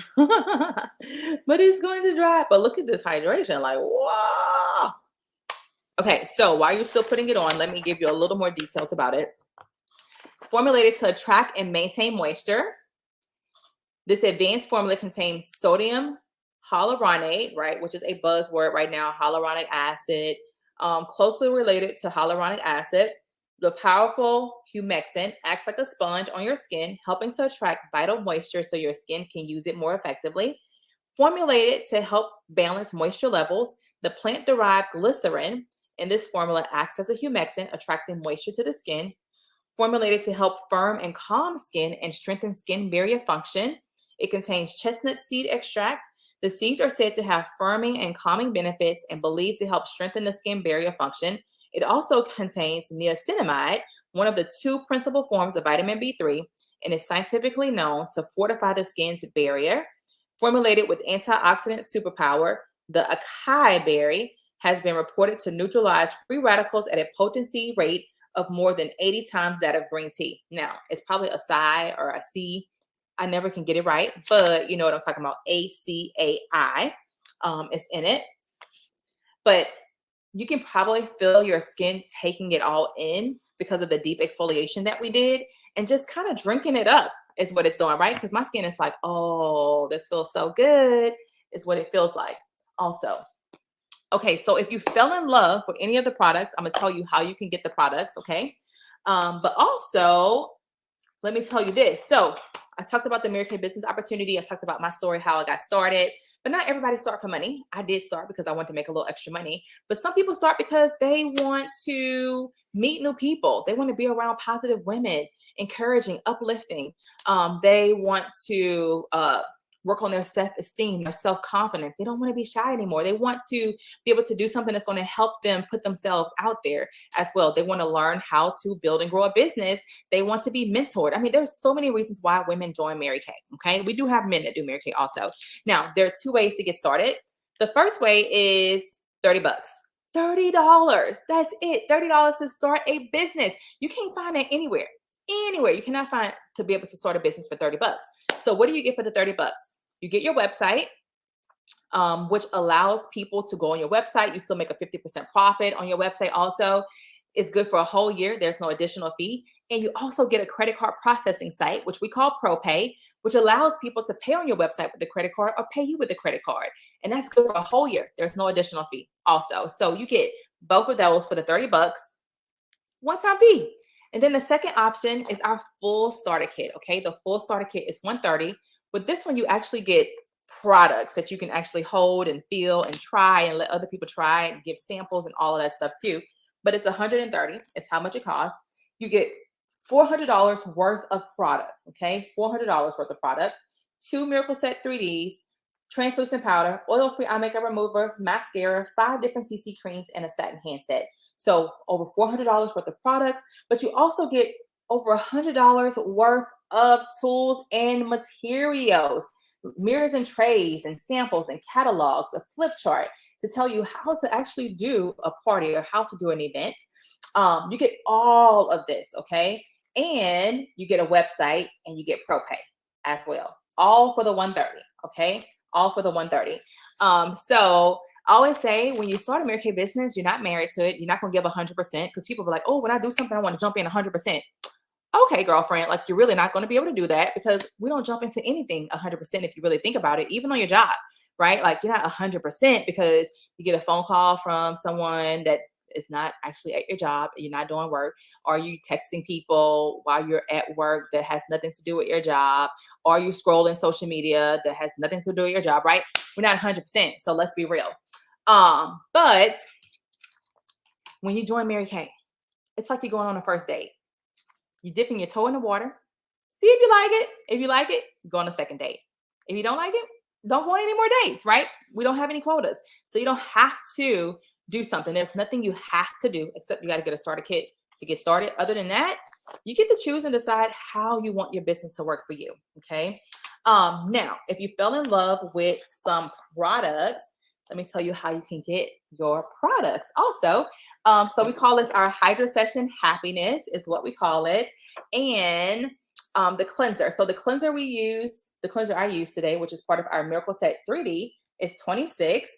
but it's going to dry. But look at this hydration, like, wow. Okay, so while you're still putting it on, let me give you a little more details about it. It's formulated to attract and maintain moisture. This advanced formula contains sodium hyaluronate, right, which is a buzzword right now, hyaluronic acid, closely related to hyaluronic acid. The powerful humectant acts like a sponge on your skin, helping to attract vital moisture so your skin can use it more effectively. Formulated to help balance moisture levels, the plant-derived glycerin in this formula acts as a humectant, attracting moisture to the skin. Formulated to help firm and calm skin and strengthen skin barrier function. It contains chestnut seed extract. The seeds are said to have firming and calming benefits and believed to help strengthen the skin barrier function. It also contains niacinamide, one of the two principal forms of vitamin B3, and is scientifically known to fortify the skin's barrier. Formulated with antioxidant superpower, the acai berry has been reported to neutralize free radicals at a potency rate of more than 80 times that of green tea. Now, it's probably a acai or a C. I never can get it right, but you know what I'm talking about. ACAI is in it. But you can probably feel your skin taking it all in because of the deep exfoliation that we did, and just kind of drinking it up is what it's doing, right? Because my skin is like, oh, this feels so good, is what it feels like also. Okay, so if you fell in love with any of the products, I'm gonna tell you how you can get the products, okay? But also, let me tell you this. So I talked about the Mary Kay business opportunity. I talked about my story, how I got started. But not everybody start for money. I did start because I wanted to make a little extra money. But some people start because they want to meet new people. They want to be around positive women, encouraging, uplifting. They want to work on their self-esteem, their self-confidence. They don't want to be shy anymore. They want to be able to do something that's going to help them put themselves out there as well. They want to learn how to build and grow a business. They want to be mentored. I mean, there's so many reasons why women join Mary Kay. Okay. We do have men that do Mary Kay also. Now, there are two ways to get started. The first way is $30. $30. That's it. $30 to start a business. You can't find it anywhere. Anywhere. You cannot find to be able to start a business for $30. So what do you get for the $30? You get your website, which allows people to go on your website. You still make a 50% profit on your website also. It's good for a whole year. There's no additional fee. And you also get a credit card processing site, which we call ProPay, which allows people to pay on your website with the credit card or pay you with the credit card. And that's good for a whole year. There's no additional fee also. So you get both of those for the $30, one-time fee. And then the second option is our full starter kit. Okay. The full starter kit is $130. With this one, you actually get products that you can actually hold and feel and try and let other people try and give samples and all of that stuff too. But it's $130. It's how much it costs. You get $400 worth of products. Okay. $400 worth of products, 2 Miracle Set 3Ds, translucent powder, oil-free eye makeup remover, mascara, 5 different CC creams, and a satin hand set. So over $400 worth of products, but you also get over $100 worth of tools and materials, mirrors and trays and samples and catalogs, a flip chart to tell you how to actually do a party or how to do an event. You get all of this, okay? And you get a website and you get ProPay as well, all for the $130, okay? All for the $130. So I always say when you start a Mary Kay business, you're not married to it. You're not going to give 100% because people are like, oh, when I do something, I want to jump in 100%. Okay, girlfriend, like you're really not going to be able to do that because we don't jump into anything 100% if you really think about it, even on your job, right? Like you're not 100% because you get a phone call from someone that is not actually at your job, you're not doing work? Are you texting people while you're at work that has nothing to do with your job? Are you scrolling social media that has nothing to do with your job, right? We're not 100%, so let's be real. But when you join Mary Kay, it's like you're going on a first date. You're dipping your toe in the water. See if you like it. If you like it, go on a second date. If you don't like it, don't go on any more dates, right? We don't have any quotas. So you don't have to do something. There's nothing you have to do except you got to get a starter kit to get started. Other than that, you get to choose and decide how you want your business to work for you, okay? Now, if you fell in love with some products, let me tell you how you can get your products also. So we call this our Hydra Session Happiness is what we call it. And the cleanser. So the cleanser I use today, which is part of our Miracle Set 3D, is 26.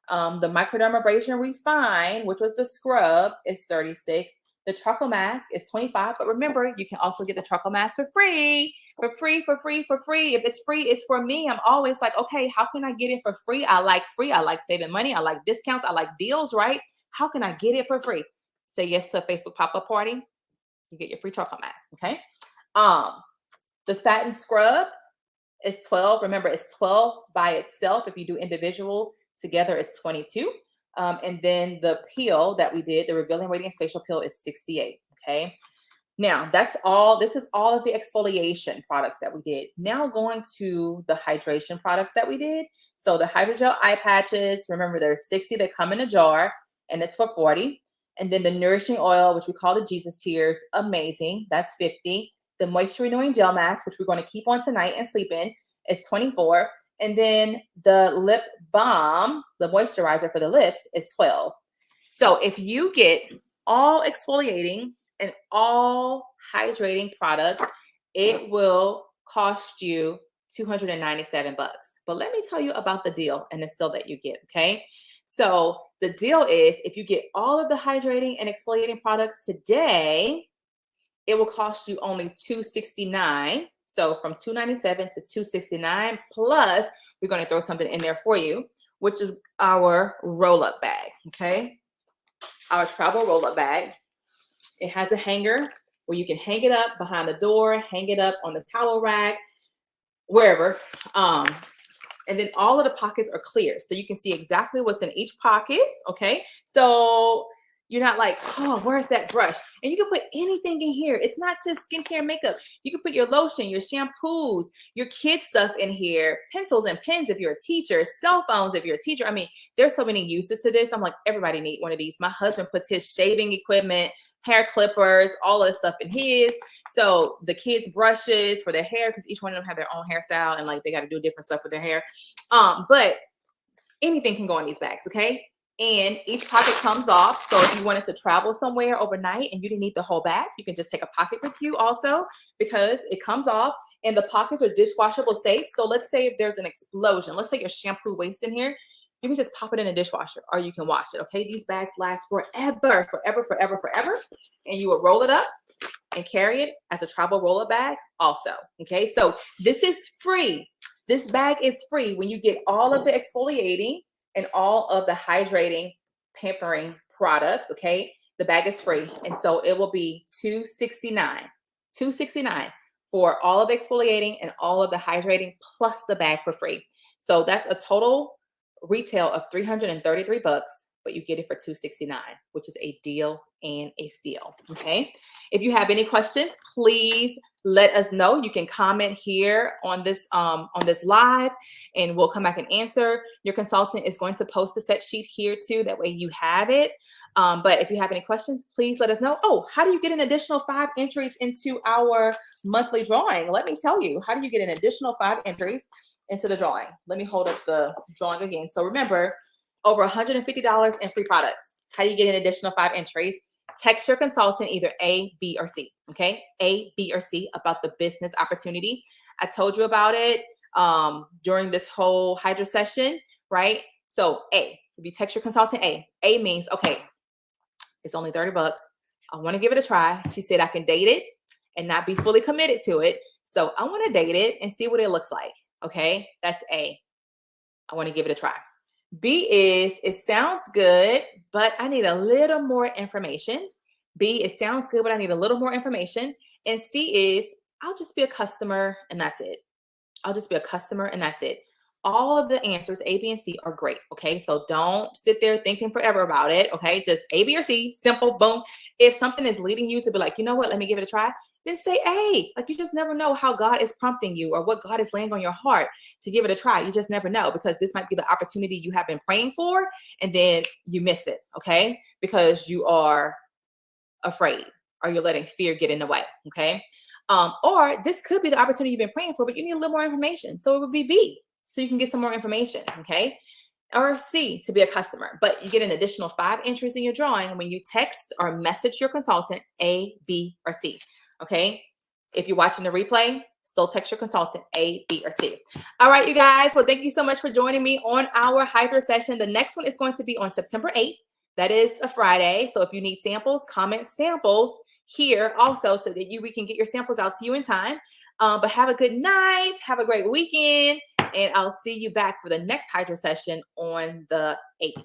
The microdermabrasion refine, which was the scrub, is 36. The charcoal mask is 25. But remember, you can also get the charcoal mask for free. For free. If it's free, it's for me. I'm always like, okay, how can I get it for free? I like saving money. I like discounts. I like deals, right? How can I get it for free? Say yes to a Facebook pop-up party. You get your free charcoal mask, okay? The satin scrub is 12. Remember, it's 12 by itself. If you do individual together, it's 22. And then the peel that we did, the Revealing Radiance Facial Peel, is 68. Okay. Now that's all. This is all of the exfoliation products that we did. Now going to the hydration products that we did. So the hydrogel eye patches, remember there's 60 that come in a jar and it's for 40. And then the nourishing oil, which we call the Jesus Tears, amazing. That's 50. The moisture renewing gel mask, which we're going to keep on tonight and sleep in, is 24. And then the lip balm, the moisturizer for the lips, is 12. So if you get all exfoliating and all hydrating products, it will cost you $297. But let me tell you about the deal and the sale that you get, okay? So the deal is if you get all of the hydrating and exfoliating products today, it will cost you only $269. So from $297 to $269, plus we're going to throw something in there for you, which is our roll-up bag, okay? Our travel roll-up bag. It has a hanger where you can hang it up behind the door, hang it up on the towel rack, wherever. And then all of the pockets are clear. So you can see exactly what's in each pocket, okay? So you're not like, oh, where's that brush? And you can put anything in here. It's not just skincare makeup. You can put your lotion, your shampoos, your kid stuff in here, pencils and pens if you're a teacher, cell phones if you're a teacher. I mean, there's so many uses to this. I'm like, everybody need one of these. My husband puts his shaving equipment, hair clippers, all of this stuff in his. So the kids' brushes for their hair, because each one of them have their own hairstyle and like they got to do different stuff with their hair. But anything can go in these bags, okay? And each pocket comes off. So if you wanted to travel somewhere overnight and you didn't need the whole bag, you can just take a pocket with you also because it comes off and the pockets are dishwashable safe. So let's say if there's an explosion, let's say your shampoo waste in here, you can just pop it in a dishwasher or you can wash it, okay? These bags last forever. And you will roll it up and carry it as a travel roller bag also, okay? So this is free. This bag is free when you get all of the exfoliating and all of the hydrating, pampering products, okay? The bag is free. And so it will be $269 for all of the exfoliating and all of the hydrating plus the bag for free. So that's a total retail of $333, but you get it for $269, which is a deal and a steal, okay? If you have any questions, please let us know. You can comment here on this live and we'll come back and answer. Your consultant is going to post a set sheet here too. That way you have it. But if you have any questions, please let us know. Oh, how do you get an additional 5 entries into our monthly drawing? Let me tell you, how do you get an additional 5 entries into the drawing? Let me hold up the drawing again. So remember, over $150 in free products. How do you get an additional 5 entries? Text your consultant either A, B, or C, okay? A, B, or C about the business opportunity. I told you about it during this whole Hydra session, right? So A, if you text your consultant A means, okay, it's only $30. I want to give it a try. She said I can date it and not be fully committed to it. So I want to date it and see what it looks like, okay? That's A. I want to give it a try. B is, it sounds good, but I need a little more information. B, it sounds good, but I need a little more information. And C is, I'll just be a customer and that's it. I'll just be a customer and that's it. All of the answers, A, B, and C, are great. Okay. So don't sit there thinking forever about it. Okay. Just A, B, or C, simple, boom. If something is leading you to be like, you know what, let me give it a try, then say A. Like, you just never know how God is prompting you or what God is laying on your heart to give it a try. You just never know, because this might be the opportunity you have been praying for and then you miss it. Okay. Because you are afraid or you're letting fear get in the way. Okay. Or this could be the opportunity you've been praying for, but you need a little more information. So it would be B. So you can get some more information. Okay. Or C, to be a customer. But you get an additional 5 entries in your drawing when you text or message your consultant A, B, or C. Okay. If you're watching the replay, still text your consultant A, B, or C. All right, you guys. Well, thank you so much for joining me on our Hydra session. The next one is going to be on September 8th. That is a Friday. So if you need samples, comment samples here also so that we can get your samples out to you in time. But have a good night. Have a great weekend. And I'll see you back for the next Hydra session on the 8th.